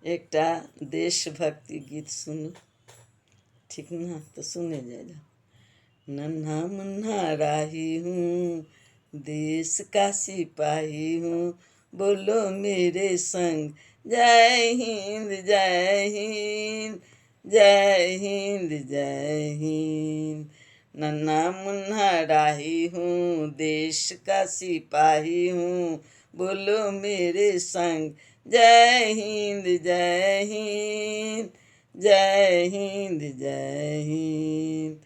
एकटा देशभक्ति गीत सुनू, ठीक ना? तो सुने जाए। नन्हा मुन्ना राही हूँ, देश का सिपाही हूँ, बोलो मेरे संग जय हिंद जय हिंद जय हिंद जय हिंद। नन्हा मुन्ना राही हूँ, देश का सिपाही हूँ, बोलो मेरे संग जय हिंद जय हिंद जय हिंद जय हिंद।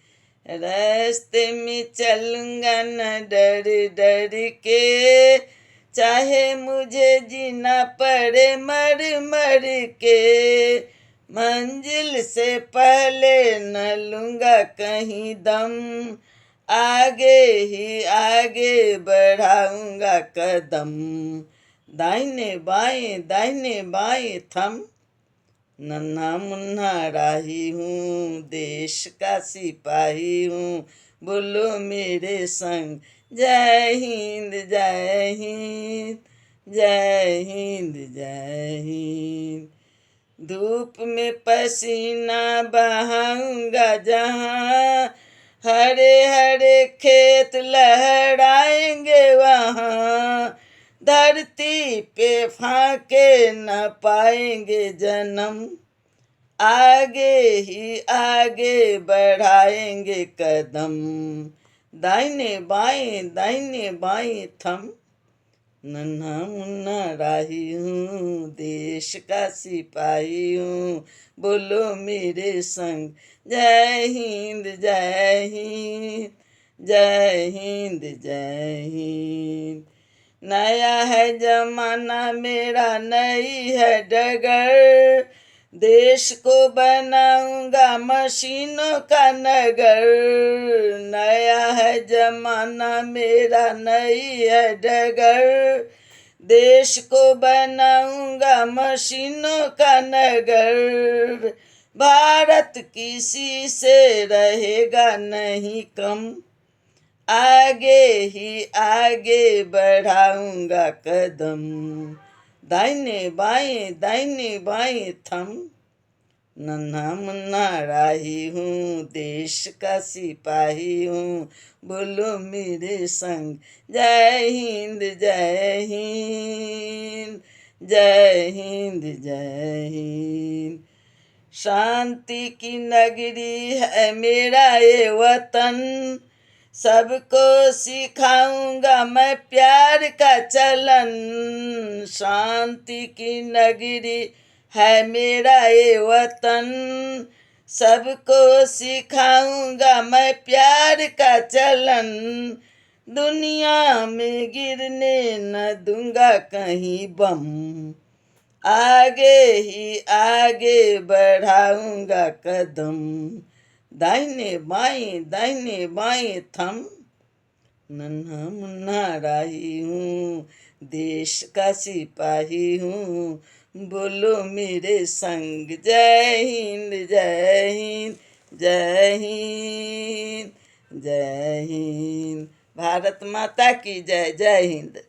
रास्ते में चलूँगा न डर डर के, चाहे मुझे जीना पड़े मर मर के, मंजिल से पहले न लूँगा कहीं दम, आगे ही आगे बढ़ाऊँगा कदम। दाहिने बाएं थम, नन्हा मुन्ना राही हूँ, देश का सिपाही हूँ, बोलो मेरे संग जय हिंद जय हिंद जय हिंद जय हिंद। धूप में पसीना बहाऊंगा जहाँ, हरे हरे खेत लहराएंगे वहाँ, धरती पे फाके न पाएंगे जन्म, आगे ही आगे बढ़ाएंगे कदम। दाहिने बाएं थम, नन्हा मुन्ना राही हूँ, देश का सिपाही हूँ, बोलो मेरे संग जय हिंद जय हिंद जय हिंद जय हिंद। नया है जमाना मेरा, नई है डगर, देश को बनाऊंगा मशीनों का नगर। नया है जमाना मेरा, नई है डगर, देश को बनाऊंगा मशीनों का नगर। भारत किसी से रहेगा नहीं कम, आगे ही आगे बढ़ाऊंगा कदम। दाहिने बाएं थम, नन्हा मुन्ना राही हूँ, देश का सिपाही हूँ, बोलो मेरे संग जय हिंद जय हिंद जय हिंद जय हिंद। शांति की नगरी है मेरा ये वतन, सबको सिखाऊंगा मैं प्यार का चलन। शांति की नगरी है मेरा ये वतन, सबको सिखाऊंगा मैं प्यार का चलन। दुनिया में गिरने न दूंगा कहीं बम, आगे ही आगे बढ़ाऊंगा कदम। दाहिने बाएं थम, नन्हा मुन्ना राही हूँ, देश का सिपाही हूँ, बोलो मेरे संग जय हिंद जय हिंद जय हिंद जय हिंद। भारत माता की जय, जय हिंद।